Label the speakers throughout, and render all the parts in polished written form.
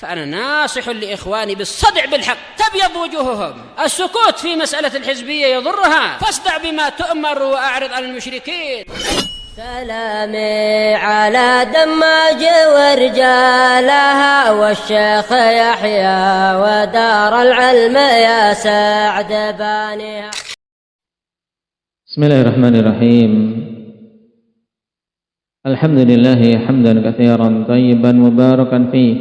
Speaker 1: فأنا ناصح لإخواني بالصدع بالحق تبيض وجوههم. السكوت في مسألة الحزبية يضرها، فاصدع بما تؤمر وأعرض عن المشركين.
Speaker 2: سلامي على دماج ورجالها والشيخ يحيى ودار العلم يا سعد بانيها.
Speaker 3: بسم الله الرحمن الرحيم. الحمد لله حمدا كثيرا طيبا مباركا فيه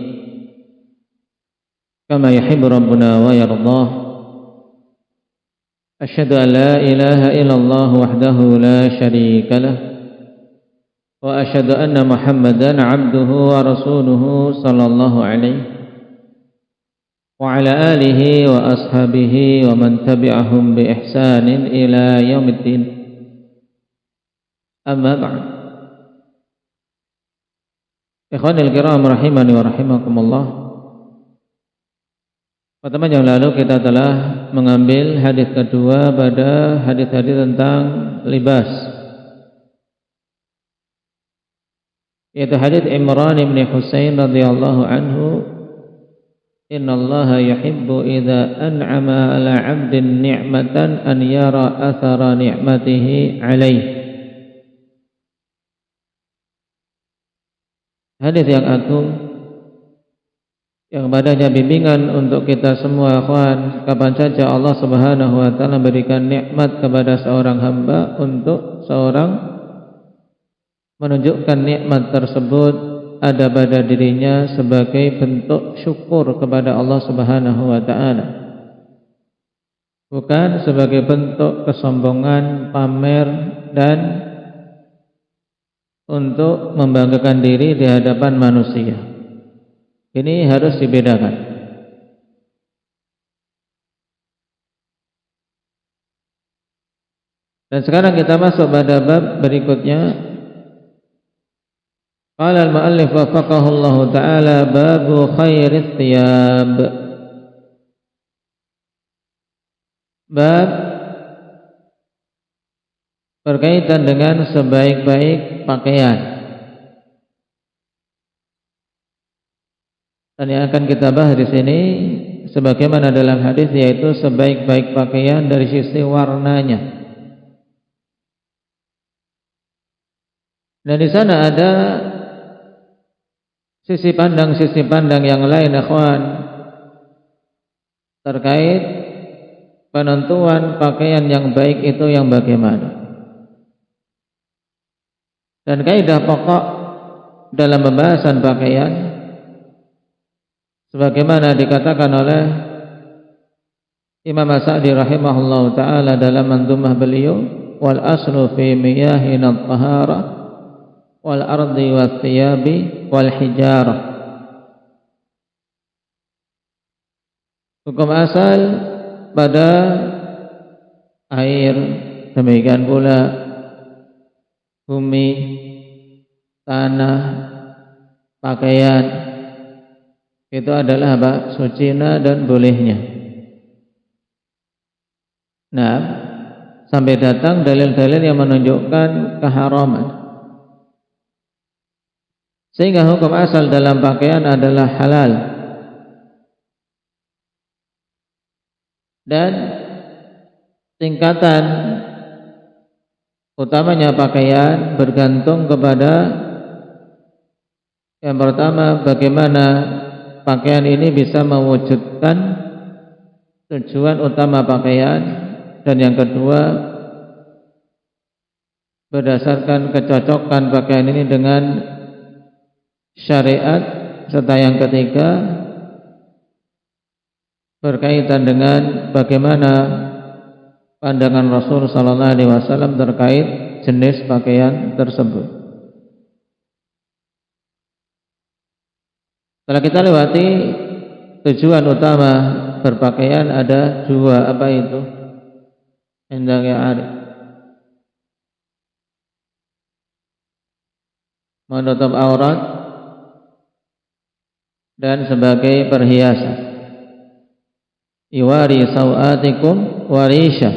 Speaker 3: كما يحب ربنا ويرضاه. أشهد أن لا إله إلا الله وحده لا شريك له، وأشهد أن محمدا عبده ورسوله صلى الله عليه وعلى آله وأصحابه ومن تبعهم بإحسان إلى يوم الدين. أما بعد، ikhwanil kiram rahimani wa rahimakumullah. Pertemuan yang lalu kita telah mengambil hadis kedua pada hadis-hadis tentang libas, yaitu hadis Imran bin Husain radhiyallahu anhu, innallaha yuhibbu idza an'ama 'ala 'abdin ni'matan an yara athara ni'matihi 'alaihi. Hadis yang agung yang padanya bimbingan untuk kita semua ikhwan, kapan saja Allah Subhanahu wa taala memberikan nikmat kepada seorang hamba, untuk seorang menunjukkan nikmat tersebut ada pada dirinya sebagai bentuk syukur kepada Allah Subhanahu wa taala, bukan sebagai bentuk kesombongan, pamer, dan untuk membanggakan diri di hadapan manusia. Ini harus dibedakan. Dan sekarang kita masuk pada bab berikutnya. Qala al-mu'allif wafaqahullahu ta'ala, babu khairit thiyab. Bab berkaitan dengan sebaik-baik pakaian. Dan yang akan kita bahas di sini sebagaimana dalam hadis, yaitu sebaik-baik pakaian dari sisi warnanya. Dan di sana ada sisi pandang yang lain, ikhwan, terkait penentuan pakaian yang baik itu yang bagaimana. Dan kaidah pokok dalam pembahasan pakaian, sebagaimana dikatakan oleh Imam As-Sa'di rahimahullahu ta'ala dalam mandumah beliau, wal aslu fi miyahina at-tahara wal ardi wat thiyabi wal hijarah. Hukum asal pada air, demikian pula bumi, tanah, pakaian, itu adalah apa? Sucina dan bolehnya. Nah, sampai datang dalil-dalil yang menunjukkan keharaman, sehingga hukum asal dalam pakaian adalah halal. Dan tingkatan utamanya pakaian bergantung kepada yang pertama, bagaimana pakaian ini bisa mewujudkan tujuan utama pakaian, dan yang kedua, berdasarkan kecocokan pakaian ini dengan syariat, serta yang ketiga berkaitan dengan bagaimana pandangan Rasul sallallahu alaihi wasallam terkait jenis pakaian tersebut. Setelah kita lewati tujuan utama berpakaian, ada dua, apa itu? Endang ya Arif. Menutup aurat dan sebagai perhiasan. Iwari sawatikum warisha.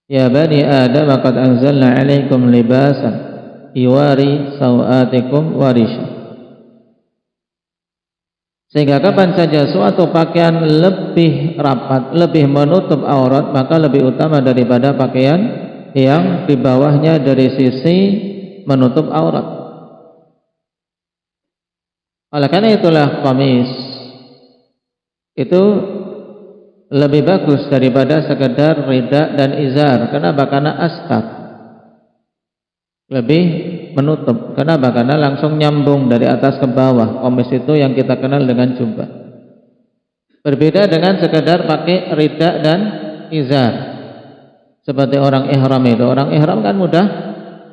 Speaker 3: Ya bani Adam, qad anzalna 'alaikum libasan iwari sawatikum warisha. Sehingga kapan saja suatu pakaian lebih rapat, lebih menutup aurat, maka lebih utama daripada pakaian yang di bawahnya dari sisi menutup aurat. Oleh karena itulah qamis itu lebih bagus daripada sekedar rida dan izar. Kenapa? Karena astar, lebih menutup. Kenapa? Karena langsung nyambung dari atas ke bawah. Qamis itu yang kita kenal dengan jubah. Berbeda dengan sekedar pakai rida dan izar. Seperti orang ihram itu. Orang ihram kan mudah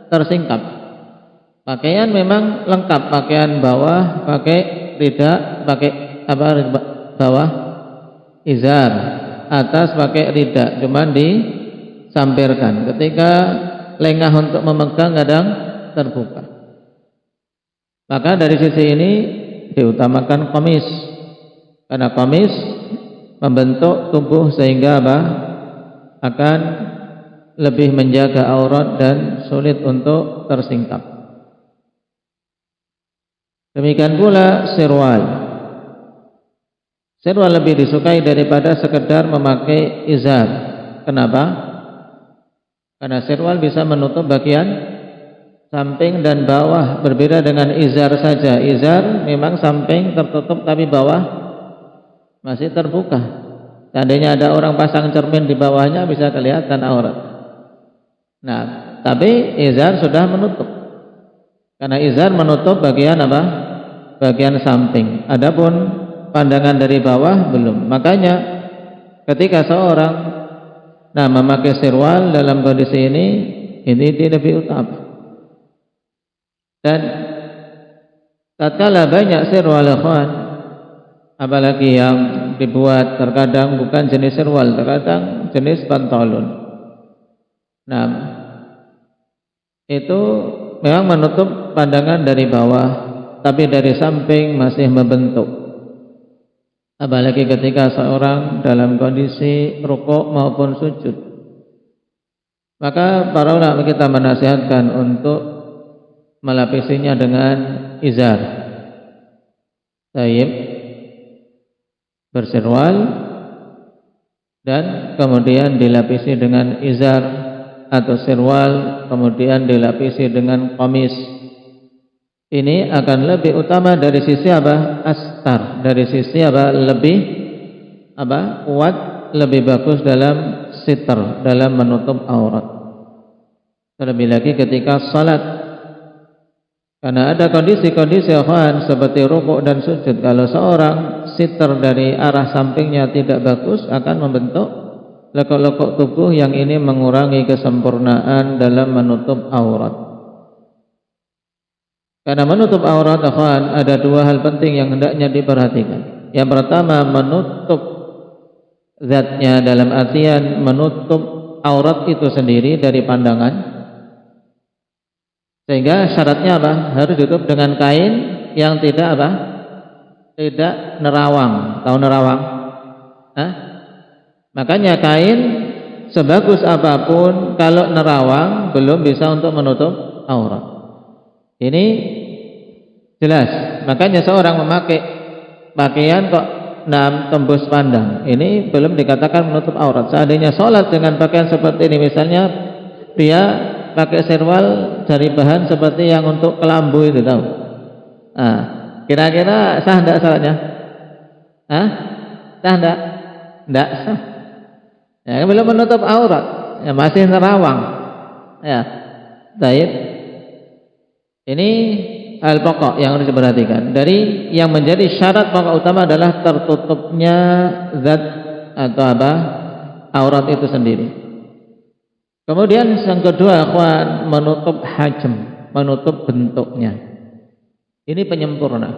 Speaker 3: tersingkap. Pakaian memang lengkap. Pakaian bawah pakai rida, pakai apa? Bawah izar, atas pakai rida, cuman disampirkan. Ketika lengah untuk memegang kadang terbuka. Maka dari sisi ini diutamakan qamis, karena qamis membentuk tubuh sehingga apa? Akan lebih menjaga aurat dan sulit untuk tersingkap. Demikian pula sirwal. Sirwal lebih disukai daripada sekedar memakai izar. Kenapa? Karena sirwal bisa menutup bagian samping dan bawah, berbeda dengan izar saja. Izar memang samping tertutup tapi bawah masih terbuka. Seandainya ada orang pasang cermin di bawahnya bisa kelihatan aurat. Nah, tapi izar sudah menutup. Karena izar menutup bagian apa? Bagian samping. Adapun pandangan dari bawah belum. Makanya ketika seorang memakai sirwal dalam kondisi ini lebih utama. Dan tatkala banyak sirwal ikhwan, apalagi yang dibuat terkadang bukan jenis sirwal, terkadang jenis pantalon. Nah, itu memang menutup pandangan dari bawah, tapi dari samping masih membentuk. Apalagi ketika seorang dalam kondisi rukuk maupun sujud. Maka para ulama kita menasihatkan untuk melapisinya dengan izar. Taib, bersirwal, dan kemudian dilapisi dengan izar atau sirwal, kemudian dilapisi dengan qamis. Ini akan lebih utama dari sisi apa? Astar, dari sisi apa? Lebih apa? Kuat, lebih bagus dalam sitar, dalam menutup aurat. Terlebih lagi ketika salat. Karena ada kondisi-kondisi seperti rukuk dan sujud. Kalau seorang sitar dari arah sampingnya tidak bagus, akan membentuk lekuk-lekuk tubuh yang ini mengurangi kesempurnaan dalam menutup aurat. Karena menutup aurat ada dua hal penting yang hendaknya diperhatikan. Yang pertama, menutup zatnya, dalam artian menutup aurat itu sendiri dari pandangan. Sehingga syaratnya apa? Harus ditutup dengan kain yang tidak apa? Tidak nerawang. Tahu nerawang? Hah? Makanya kain sebagus apapun kalau nerawang belum bisa untuk menutup aurat. Ini jelas. Makanya seorang memakai pakaian kok tembus pandang, ini belum dikatakan menutup aurat. Seandainya sholat dengan pakaian seperti ini, misalnya dia pakai sirwal dari bahan seperti yang untuk kelambu itu, tahu? Nah, kira-kira sah enggak salatnya? Hah? Sah enggak? Enggak sah. Ya, belum menutup aurat, ya masih nerawang. Ya. Baik. Ini hal pokok yang harus diperhatikan. Dari yang menjadi syarat pokok utama adalah tertutupnya zat atau apa? Aurat itu sendiri. Kemudian yang kedua, ikhwan, menutup hajm, menutup bentuknya. Ini penyempurna.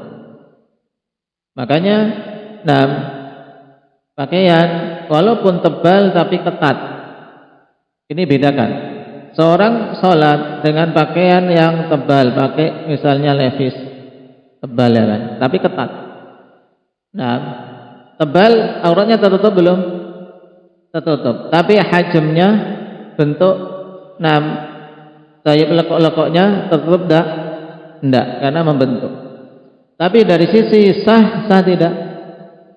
Speaker 3: Makanya, pakaian walaupun tebal tapi ketat. Ini bedakan. Seorang sholat dengan pakaian yang tebal, pakai misalnya levis tebal ya kan, tapi ketat. Tebal, auratnya tertutup belum? Tertutup. Tapi hajmnya, bentuk tayyib lekuk-lekuknya tertutup enggak? Enggak, karena membentuk. Tapi dari sisi sah tidak?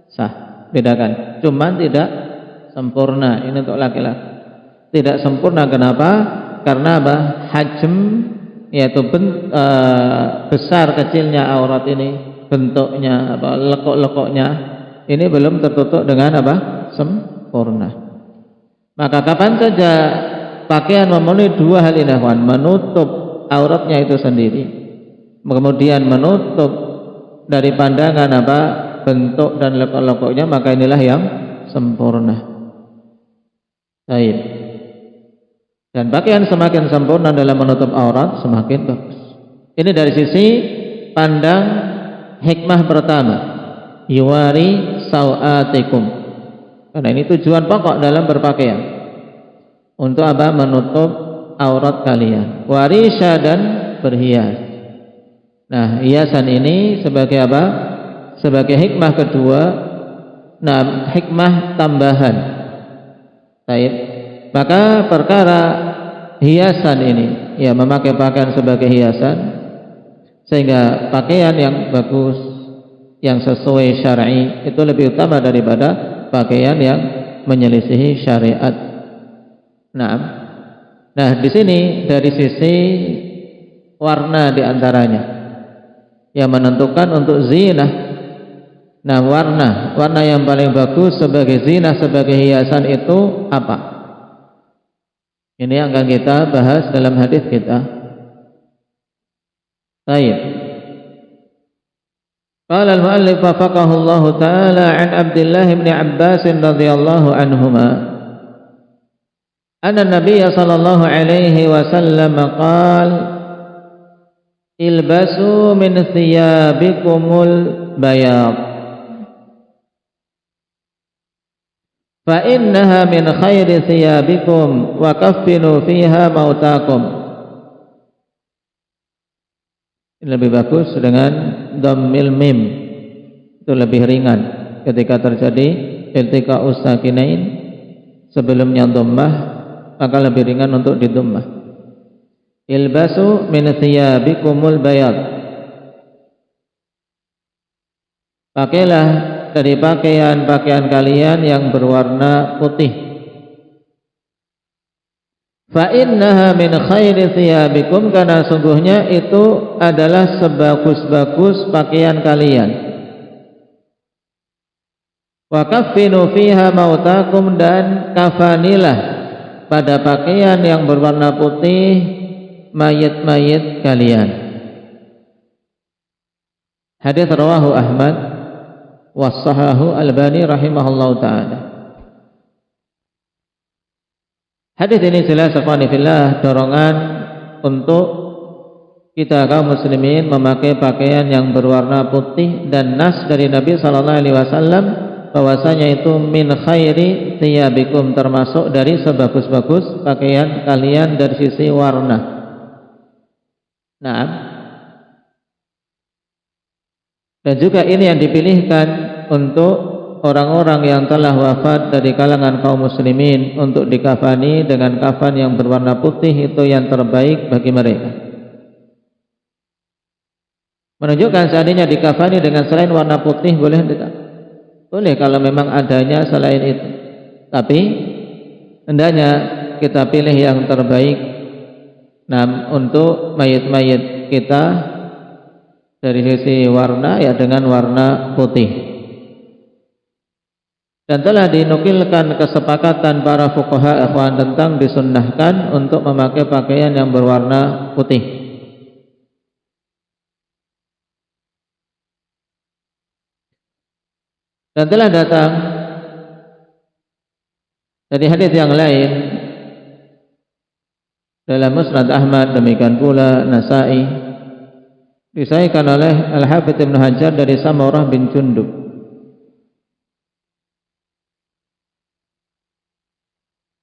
Speaker 3: Sah. Bedakan. Cuman tidak sempurna. Ini untuk laki-laki. Tidak sempurna kenapa? Karena apa? Hajm, yaitu besar kecilnya aurat ini, bentuknya apa, lekuk-lekuknya ini belum tertutup dengan apa? Sempurna. Maka kapan saja pakaian memenuhi dua hal ini, menutup auratnya itu sendiri, kemudian menutup dari pandangan apa? Bentuk dan lekuk-lekuknya, maka inilah yang sempurna. Baik. Dan pakaian semakin sempurna dalam menutup aurat semakin bagus. Ini dari sisi pandang hikmah pertama, yuwari sawatikum. Karena ini tujuan pokok dalam berpakaian. Untuk apa? Menutup aurat kalian. Warisha dan berhias. Nah, hiasan ini sebagai apa? Sebagai hikmah kedua. Nah, hikmah tambahan. Baik. Maka perkara hiasan ini, ya, memakai pakaian sebagai hiasan, sehingga pakaian yang bagus, yang sesuai syar'i itu lebih utama daripada pakaian yang menyelisihi syariat. Nah, di sini dari sisi warna diantaranya yang menentukan untuk zina. Nah, warna yang paling bagus sebagai zina, sebagai hiasan itu apa? Ini yang akan kita bahas dalam hadis kita. Baik. Qala al-mu'allif wafaqahu Allah taala an Abdullah bin Abbas radhiyallahu anhuma anna Nabiy sallallahu alaihi wasallam qala ilbasu min thiyabikumul bayad fa innaha min khairi thiyabikum wa kaffinu fiha mautakum. Ini lebih bagus dengan dhammil mim, itu lebih ringan ketika terjadi iltiqa'us sakinain. Sebelumnya dhammah maka lebih ringan untuk didhammah. Ilbasu min thiyabikumul bayad, pakailah dari pakaian-pakaian kalian yang berwarna putih. Fa innaha min khairi thiyabikum, karena sungguhnya itu adalah sebagus-bagus pakaian kalian. Wa kaffinu fiha mautakum, dan kafanilah pada pakaian yang berwarna putih mayit-mayit kalian. Hadis rawahu Ahmad wassahahu Albani rahimahullahu ta'ala. Hadis ini jelas akhwani fillah dorongan untuk kita kaum muslimin memakai pakaian yang berwarna putih, dan nas dari Nabi sallallahu alaihi wasallam bahwasanya itu min khairi thiyabikum, termasuk dari sebagus-bagus pakaian kalian dari sisi warna. Nah, dan juga ini yang dipilihkan untuk orang-orang yang telah wafat dari kalangan kaum muslimin untuk dikafani dengan kafan yang berwarna putih, itu yang terbaik bagi mereka. Menunjukkan seandainya dikafani dengan selain warna putih boleh tidak? Boleh kalau memang adanya selain itu. Tapi hendaknya kita pilih yang terbaik. Nah, untuk mayit-mayit kita dari sisi warna, ya dengan warna putih. Dan telah dinukilkan kesepakatan para fuqaha ikhwan tentang disunnahkan untuk memakai pakaian yang berwarna putih. Dan telah datang dari hadis yang lain dalam Musnad Ahmad, demikian pula Nasa'i, disahihkan oleh Al-Hafidz Ibnu Hajar dari Samurah bin Jundub.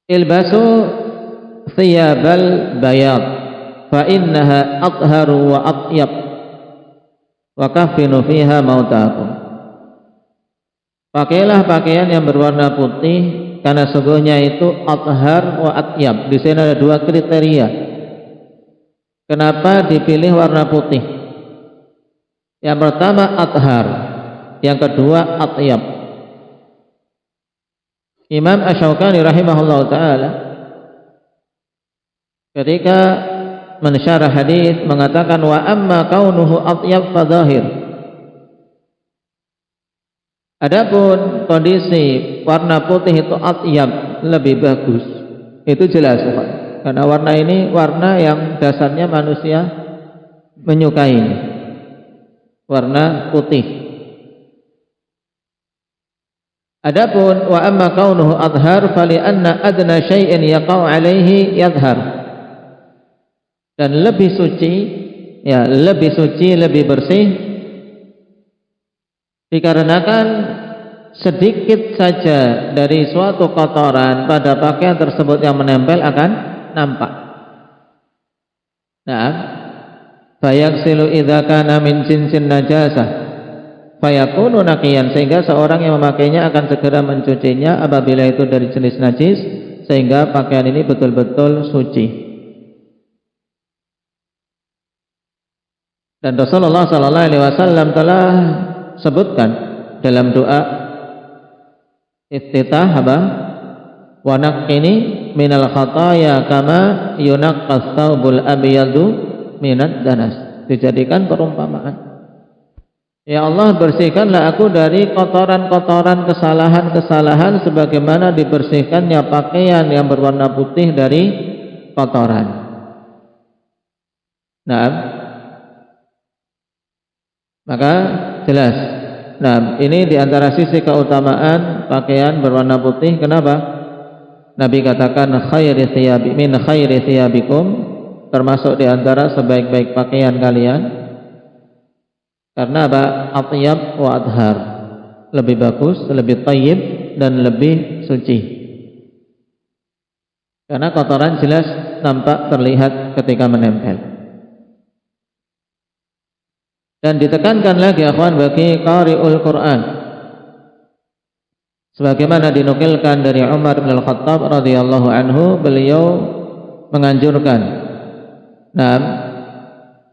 Speaker 3: Ilbasu thiyabal bayad fa innaha atharu wa atyab wa kaffinu fiha mautakum. Pakailah pakaian yang berwarna putih, karena sungguhnya itu athar wa atyab. Di sini ada dua kriteria. Kenapa dipilih warna putih? Yang pertama athhar, yang kedua atyab. Imam Asy-Syaukani rahimahullahu taala ketika mensyarah hadis mengatakan wa amma kaunuhu atyab fadzahir. Adapun kondisi warna putih itu atyab, lebih bagus, itu jelas karena warna ini warna yang dasarnya manusia menyukai, warna putih. Adapun wa amma kaunuhu adhar fali anna adna syai'in yaqau alaihi yadhhar, dan lebih suci, ya lebih suci, lebih bersih, dikarenakan sedikit saja dari suatu kotoran pada pakaian tersebut yang menempel akan nampak. Nah, fayaghsilu idza kana min jinsin najasah fayakunu naqiyan, sehingga seorang yang memakainya akan segera mencucinya apabila itu dari jenis najis, sehingga pakaian ini betul-betul suci. Dan Rasulullah sallallahu alaihi wasallam telah sebutkan dalam doa iftitah apa? Wa naqqini minal khataaya kama yunaqqas thawbul abyadu minad danas. Dijadikan perumpamaan. Ya Allah, bersihkanlah aku dari kotoran-kotoran, kesalahan-kesalahan sebagaimana dibersihkannya pakaian yang berwarna putih dari kotoran. Nah, maka jelas. Nah, ini diantara sisi keutamaan pakaian berwarna putih. Kenapa? Nabi katakan khairi thiyabi min khairi thiyabikum, termasuk diantara sebaik-baik pakaian kalian. Karena apa? Atyab wa adhar, lebih bagus, lebih thayyib, dan lebih suci. Karena kotoran jelas nampak terlihat ketika menempel. Dan ditekankan lagi akhwan bagi qari'ul Quran, sebagaimana dinukilkan dari Umar bin Al-Khattab radhiyallahu anhu, beliau menganjurkan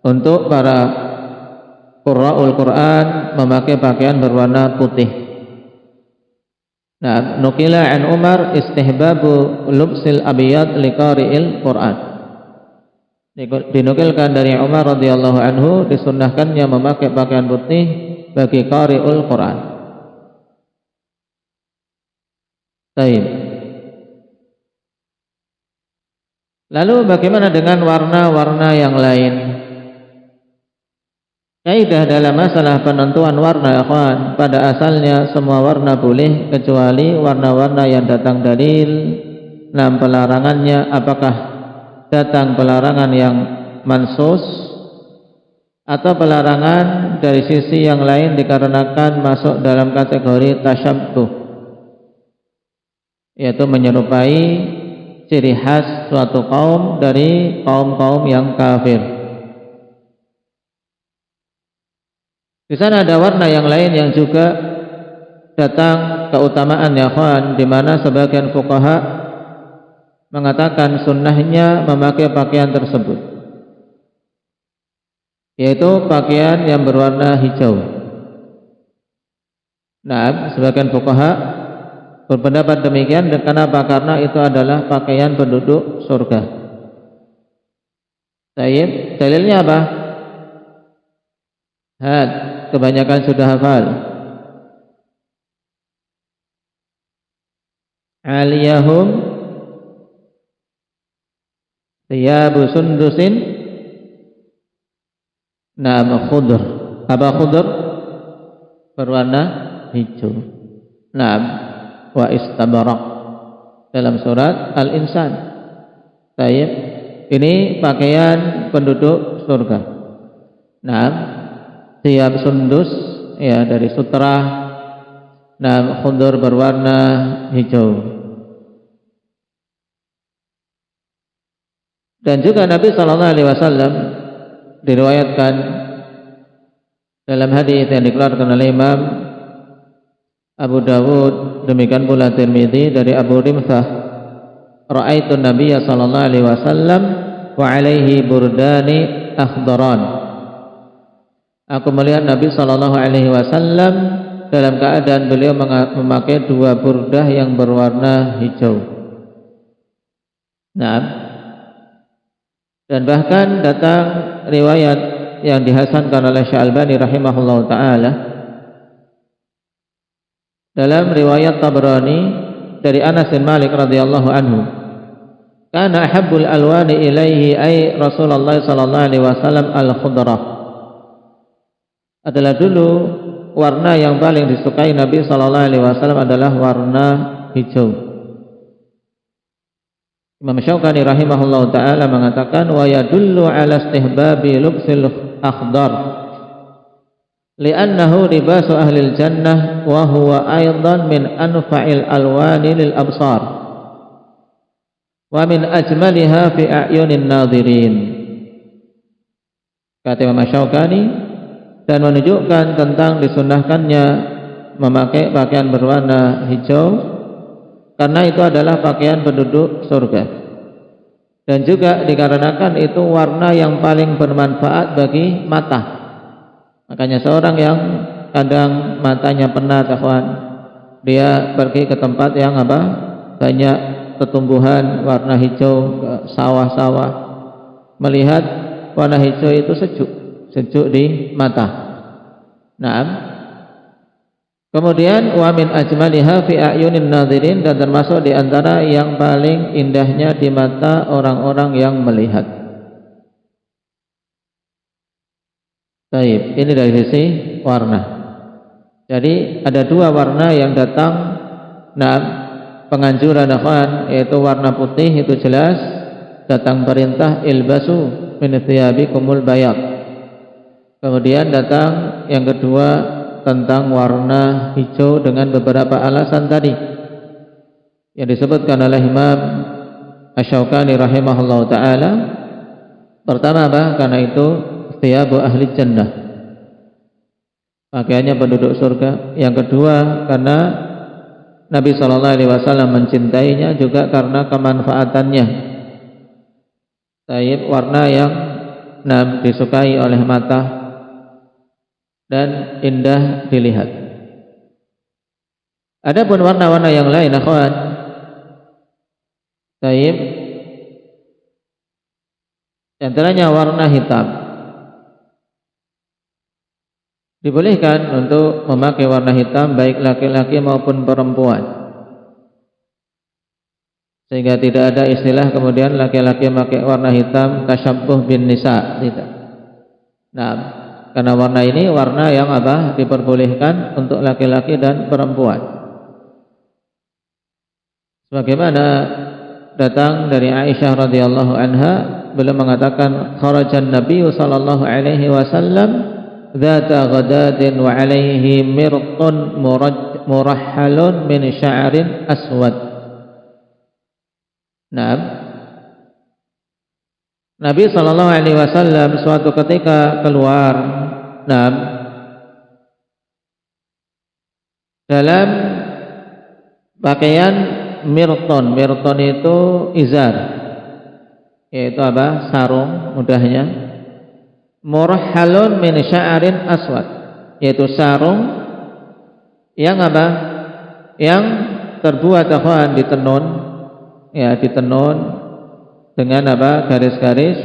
Speaker 3: untuk para qurra'ul Quran memakai pakaian berwarna putih. Nah, nukila an Umar istihbabu lubsil abiyad liqari'il Quran. Dinukilkan dari Umar radhiyallahu anhu, disunnahkannya memakai pakaian putih bagi qari'ul Quran. Baik. Lalu bagaimana dengan warna-warna yang lain? Kaidah dalam masalah penentuan warna, ikhwan, pada asalnya semua warna boleh kecuali warna-warna yang datang dalil pelarangannya. Apakah datang pelarangan yang mansus atau pelarangan dari sisi yang lain dikarenakan masuk dalam kategori tasyabbuh, yaitu menyerupai ciri khas suatu kaum dari kaum-kaum yang kafir. Di sana ada warna yang lain yang juga datang keutamaan, ya kawan, di mana sebagian fuqaha mengatakan sunnahnya memakai pakaian tersebut, yaitu pakaian yang berwarna hijau. Nah, sebagian fuqaha berpendapat demikian. Dan kenapa? Karena itu adalah pakaian penduduk surga. Baik, dalilnya apa? Kebanyakan sudah hafal. Aliyahum thiyabu sundusin khudr. Apa khudr? Berwarna hijau. Wa istabarak dalam surat Al-Insan. Baik, ini pakaian penduduk surga. Thiyab sundus, ya, dari sutra. Khudr berwarna hijau. Dan juga Nabi sallallahu alaihi wasallam diriwayatkan dalam hadis yang dikeluarkan oleh Imam Abu Dawud, demikian pula Tirmidzi, dari Abu Rimsah, ra'aitu Nabiyya sallallahu alaihi wasallam wa alaihi burdani akhdaran. Aku melihat Nabi sallallahu alaihi wasallam dalam keadaan beliau memakai 2 burdah yang berwarna hijau. Nah, dan bahkan datang riwayat yang dihasankan oleh Syalbani rahimahullahu taala dalam riwayat Tabrani dari Anas bin Malik radhiyallahu anhu, kana ahabbul alwani ilaihi ay Rasulullah sallallahu alaihi wasallam al-khudrah. Adalah dulu warna yang paling disukai Nabi sallallahu alaihi wasallam adalah warna hijau. Imam Syaukani rahimahullahu taala mengatakan wa yadullu ala istihbabi lubsil akhdar li'annahu libasu ahlil jannah wa huwa aidan min anfa'il alwani lil absar wa min ajmaliha fi a'yunin nadhirin. Kata Imam Syaukani, dan menunjukkan tentang disunnahkannya memakai pakaian berwarna hijau karena itu adalah pakaian penduduk surga, dan juga dikarenakan itu warna yang paling bermanfaat bagi mata. Makanya seorang yang kadang matanya penat, dia pergi ke tempat yang banyak tumbuhan warna hijau, sawah-sawah, melihat warna hijau itu sejuk di mata. Naam. Kemudian wa min ajmaliha fi a'yunin nadhirin, dan termasuk di antara yang paling indahnya di mata orang-orang yang melihat. Baik, ini dari sisi warna. Jadi ada 2 warna yang datang penganjuran akhwan, yaitu warna putih, itu jelas datang perintah ilbasu min thiyabikumul bayad. Kemudian datang yang kedua tentang warna hijau dengan beberapa alasan tadi yang disebutkan oleh Imam Asy-Syaukani rahimahullahu taala. Pertama karena itu thiyabu ahli jannah, pakaiannya penduduk surga. Yang kedua karena Nabi sallallahu alaihi wasallam mencintainya, juga karena kemanfaatannya. Taib, warna yang disukai oleh mata dan indah dilihat. Adapun warna-warna yang lain akhwan, taib, antaranya warna hitam. Dibolehkan untuk memakai warna hitam baik laki-laki maupun perempuan, sehingga tidak ada istilah kemudian laki-laki memakai warna hitam tasyabbuh bin nisa, tidak. Karena warna ini warna yang diperbolehkan untuk laki-laki dan perempuan. Sebagaimana datang dari Aisyah radhiyallahu anha, beliau mengatakan kharajan Nabi sallallahu alaihi wasallam dzata ghadatin wa alaihi mirqun murahhalun min sya'rin aswad. Nabi sallallahu alaihi wasallam suatu ketika keluar dalam pakaian mirton. Mirton itu izar, yaitu sarung mudahnya. Murahhalun min sya'rin aswad, yaitu sarung yang yang terbuat ditenun, ditenun dengan garis-garis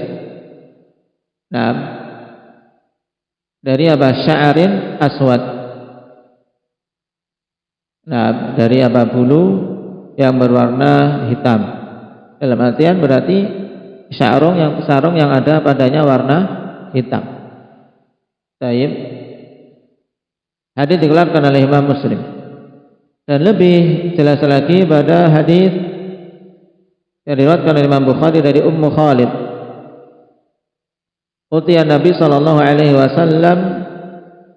Speaker 3: dari sya'rin aswad, dari bulu yang berwarna hitam. Dalam artian berarti sarung yang ada padanya warna hitam. Taib. Hadis dikeluarkan oleh Imam Muslim. Dan lebih jelas lagi pada hadis yang diriwayatkan oleh Imam Bukhari dari Ummu Khalid. Utiya Nabi sallallahu alaihi wasallam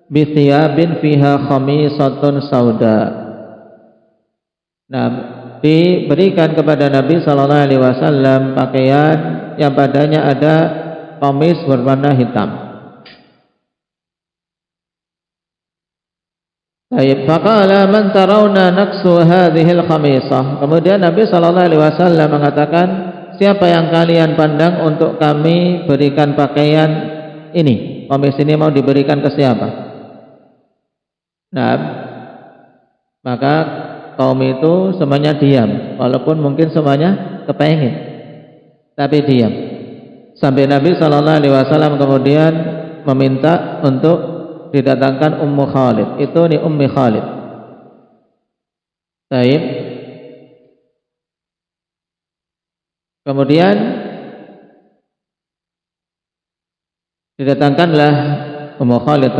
Speaker 3: bi thiyabin fiha khamisatun sauda. Diberikan kepada Nabi sallallahu alaihi wasallam pakaian yang padanya ada qamis berwarna hitam. Baik, faqala man tarawna naqsu hadhil khamisah. Kemudian Nabi sallallahu alaihi wasallam mengatakan, siapa yang kalian pandang untuk kami berikan pakaian ini, komis ini mau diberikan ke siapa? Nah, maka kaum itu semuanya diam, walaupun mungkin semuanya kepengen, tapi diam. Sampai Nabi SAW kemudian meminta untuk didatangkan Ummu Khalid. Itu nih Ummi Khalid. Baik. Kemudian didatangkanlah Ummu Khalid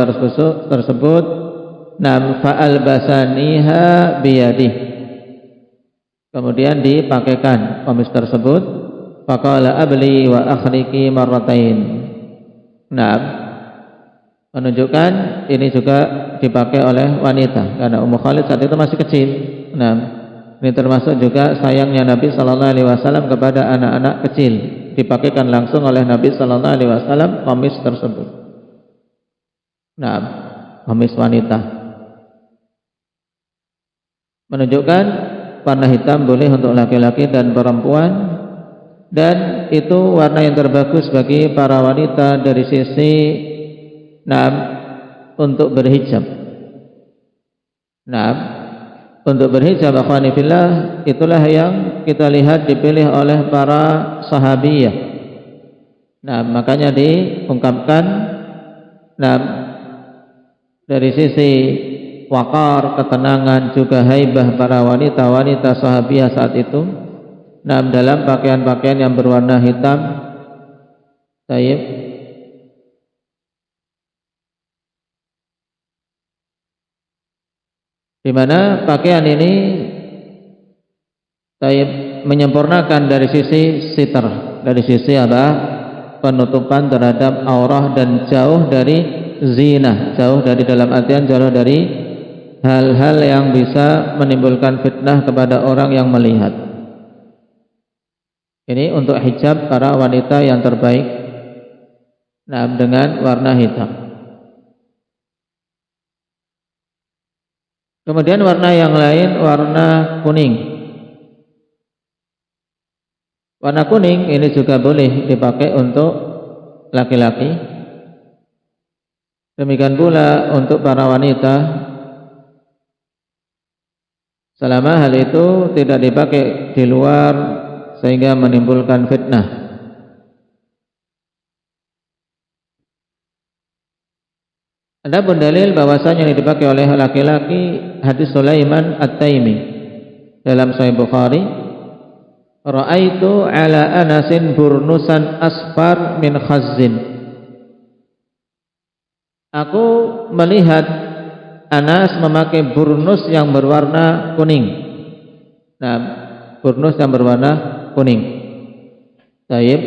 Speaker 3: tersebut. Nam fa'albasaniha biyadih. Kemudian dipakaikan komis tersebut. Faqala abli wa akhriki marratain. Nah, menunjukkan ini juga dipakai oleh wanita karena Ummu Khalid saat itu masih kecil. Nah, ini termasuk juga sayangnya Nabi sallallahu alaihi wasallam kepada anak-anak kecil. Dipakaikan langsung oleh Nabi sallallahu alaihi wasallam komis tersebut. Nah, komis wanita. Menunjukkan warna hitam boleh untuk laki-laki dan perempuan, dan itu warna yang terbagus bagi para wanita dari sisi untuk berhijab. Untuk berhijab akhwani fillah, itulah yang kita lihat dipilih oleh para sahabiyah. Makanya diungkapkan dari sisi wakar, ketenangan, juga haibah para wanita-wanita sahabiyah saat itu dalam pakaian-pakaian yang berwarna hitam. Taib. Di mana pakaian ini taib menyempurnakan dari sisi sitar, dari sisi penutupan terhadap aurah, dan jauh dari zina, jauh dari, dalam artian jauh dari hal-hal yang bisa menimbulkan fitnah kepada orang yang melihat. Ini untuk hijab para wanita yang terbaik dengan warna hitam. Kemudian warna yang lain, warna kuning. Warna kuning ini juga boleh dipakai untuk laki-laki. Demikian pula untuk para wanita, selama hal itu tidak dipakai di luar sehingga menimbulkan fitnah. Adapun dalil bahwasanya yang dipakai oleh laki-laki, hadis Sulaiman At-Taimi dalam Sahih Bukhari, ra'aitu ala Anasin burnusan asfar min khazzin. Aku melihat Anas memakai burnus yang berwarna kuning. Burnus yang berwarna kuning. Taib.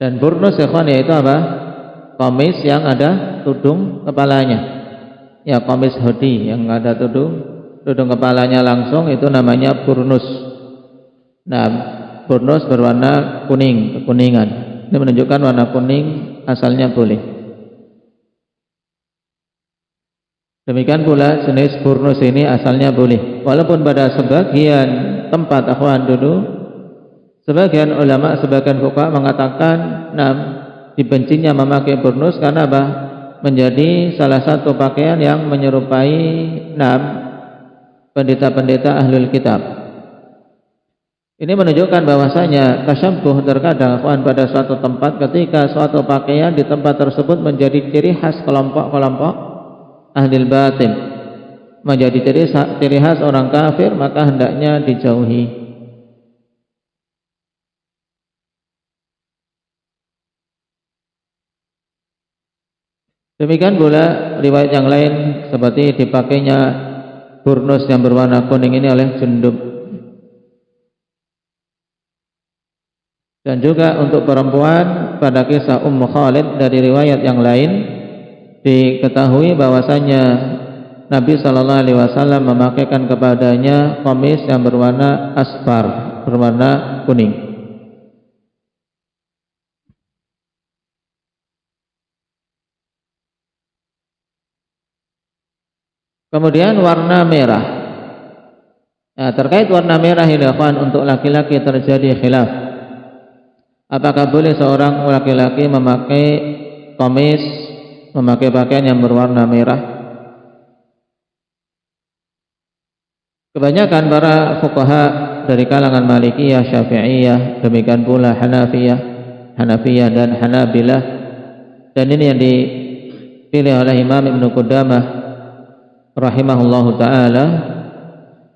Speaker 3: Dan burnus ikhwan yaitu apa? Komis yang ada tudung kepalanya. Ya, komis hoodie yang ada tudung kepalanya langsung, itu namanya burnus. Burnus berwarna kuning, kekuningan. Ini menunjukkan warna kuning asalnya boleh. Demikian pula jenis burnus ini asalnya boleh. Walaupun pada sebagian tempat akhwan dulu, sebagian ulama, sebagian fuqaha mengatakan dibencinya memakai burnus karena menjadi salah satu pakaian yang menyerupai pendeta-pendeta ahlul kitab. Ini menunjukkan bahwasanya tasyabbuh terkadang akhwan pada suatu tempat, ketika suatu pakaian di tempat tersebut menjadi ciri khas kelompok-kelompok ahlul batin, menjadi ciri khas orang kafir, maka hendaknya dijauhi. Demikian pula riwayat yang lain seperti dipakainya burnus yang berwarna kuning ini oleh Jundub. Dan juga untuk perempuan pada kisah Ummu Khalid dari riwayat yang lain diketahui bahwasanya Nabi sallallahu alaihi wasallam memakaikan kepadanya qamis yang berwarna asfar, berwarna kuning. Kemudian warna merah. Nah, terkait warna merah ini akhwan, untuk laki-laki terjadi khilaf. Apakah boleh seorang laki-laki memakai qamis, memakai pakaian yang berwarna merah. Kebanyakan para fuqaha dari kalangan Malikiyah, Syafi'iyah, demikian pula Hanafiyah dan Hanabilah, dan ini yang dipilih oleh Imam Ibnu Qudamah rahimahullahu taala.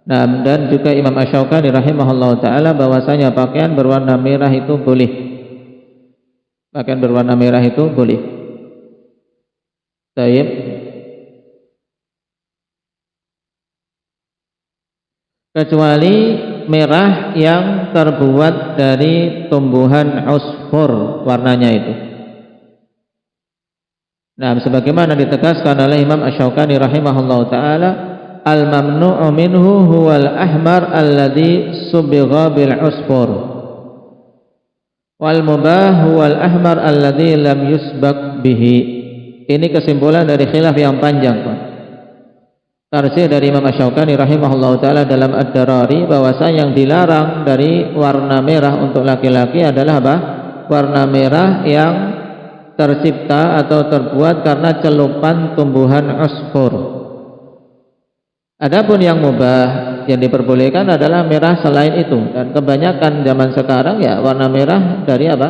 Speaker 3: Nah, dan juga Imam Asy-Syaukani rahimahullahu taala, bahwasanya pakaian berwarna merah itu boleh. Pakaian berwarna merah itu boleh. Baik. Kecuali merah yang terbuat dari tumbuhan usfur warnanya itu. Nah, sebagaimana ditegaskan oleh Imam Asy-Syaukani rahimahullahu taala, al-mamnu'u minhu huwal ahmar alladhi subigha bil usfur wal mubah huwal ahmar alladhi lam yusbaq bihi. Ini kesimpulan dari khilaf yang panjang, Pak. Tarjih dari Imam Asy-Syaukani rahimahullahu taala dalam Ad-Darari, bahwasanya yang dilarang dari warna merah untuk laki-laki adalah apa? Warna merah yang tercipta atau terbuat karena celupan tumbuhan usfur. Adapun yang mubah yang diperbolehkan adalah merah selain itu, dan kebanyakan zaman sekarang ya warna merah dari apa?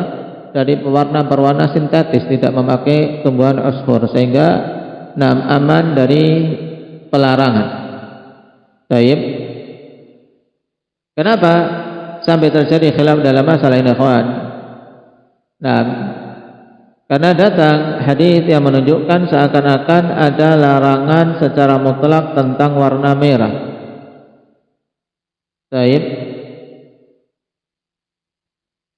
Speaker 3: Dari pewarna sintetis, tidak memakai tumbuhan usfur, sehingga aman dari pelarangan. Baik. Kenapa sampai terjadi khilaf dalam masalah ini, ikhwan? Nah, karena datang hadis yang menunjukkan seakan-akan ada larangan secara mutlak tentang warna merah. Baik.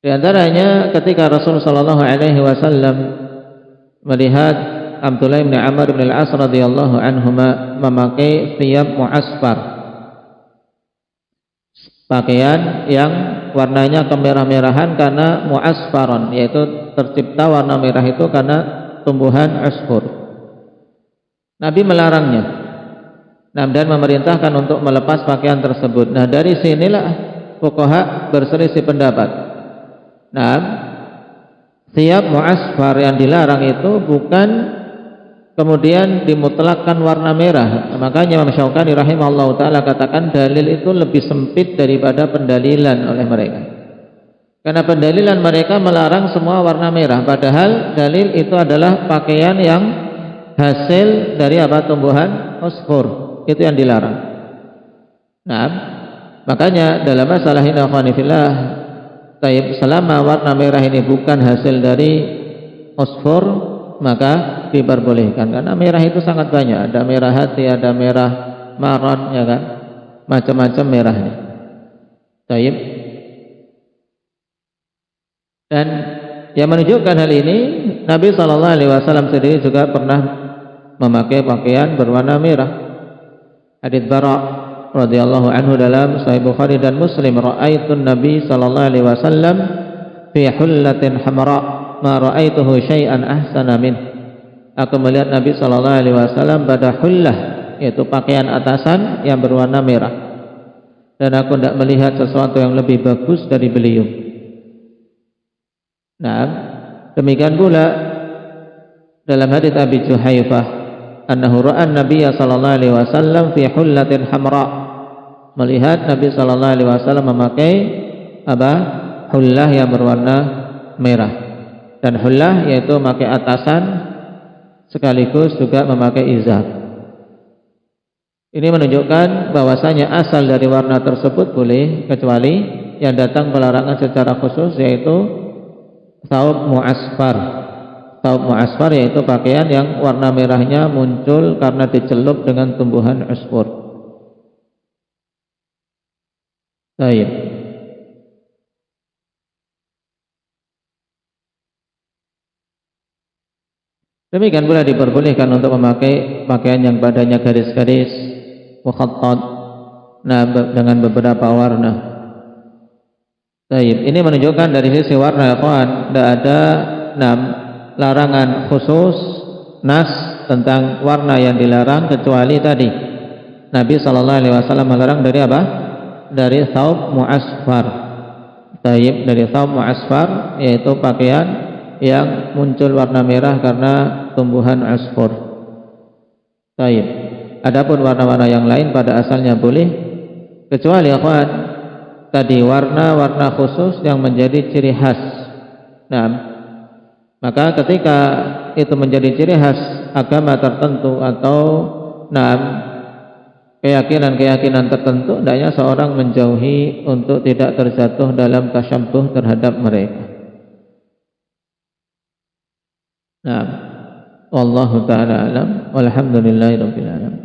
Speaker 3: Di antaranya ketika Rasulullah sallallahu alaihi wasallam melihat Abdullah bin Amr bin Al-As radhiyallahu anhuma memakai thiyab mu'asfar, pakaian yang warnanya kemerah-merahan karena mu'asfaron, yaitu tercipta warna merah itu karena tumbuhan usfur. Nabi melarangnya, dan memerintahkan untuk melepas pakaian tersebut. Nah, dari sinilah fuqaha berselisih pendapat. Nah, thiyab mu'asfar yang dilarang itu bukan kemudian dimutlakkan warna merah. Makanya Imam Syaukani rahimahullahu taala katakan dalil itu lebih sempit daripada pendalilan oleh mereka. Karena pendalilan mereka melarang semua warna merah, padahal dalil itu adalah pakaian yang hasil dari apa? Tumbuhan usfur. Itu yang dilarang. Nah, makanya dalam masalah ini akhwanifillah, selama warna merah ini bukan hasil dari usfur, maka diperbolehkan. Karena merah itu sangat banyak, ada merah hati, ada merah maron, ya kan, macam-macam merahnya. Taib. Dan yang menunjukkan hal ini, Nabi SAW sendiri juga pernah memakai pakaian berwarna merah. Hadits Bara radhiyallahu anhu dalam Sahih Bukhari dan Muslim, ra'aitun Nabi SAW fi hullatin hamra ma ra'aituhu syai'an ahsana min. Aku melihat Nabi SAW pada hullah, yaitu pakaian atasan yang berwarna merah, dan aku tidak melihat sesuatu yang lebih bagus dari beliau. Nah, demikian pula dalam hadits Abi Juhaifah, annahu ra'a an-nabiyya sallallahu alaihi wasallam fi hullatin hamra, melihat Nabi sallallahu alaihi wasallam memakai apa? Hullah yang berwarna merah. Dan hullah yaitu memakai atasan sekaligus juga memakai izar. Ini menunjukkan bahwasanya asal dari warna tersebut boleh, kecuali yang datang pelarangan secara khusus, yaitu thawb mu'asfar. Thawb mu'asfar yaitu pakaian yang warna merahnya muncul karena dicelup dengan tumbuhan usfur. Baik. Demikian pula diperbolehkan untuk memakai pakaian yang badannya garis-garis mukhattat, dengan beberapa warna. Baik, ini menunjukkan dari sisi warna, kawan, tidak ada larangan khusus nas tentang warna yang dilarang, kecuali tadi Nabi SAW melarang dari apa? Dari thawb mu'asfar. Baik, dari thawb mu'asfar yaitu pakaian yang muncul warna merah karena tumbuhan asfur. Baik. Adapun warna-warna yang lain pada asalnya boleh, kecuali akhwan tadi warna-warna khusus yang menjadi ciri khas. Nah, maka ketika itu menjadi ciri khas agama tertentu atau keyakinan-keyakinan tertentu, hendaknya seorang menjauhi untuk tidak terjatuh dalam tasyabbuh terhadap mereka. Nah, wallahu ta'ala alam, walhamdulillahirabbil alamin.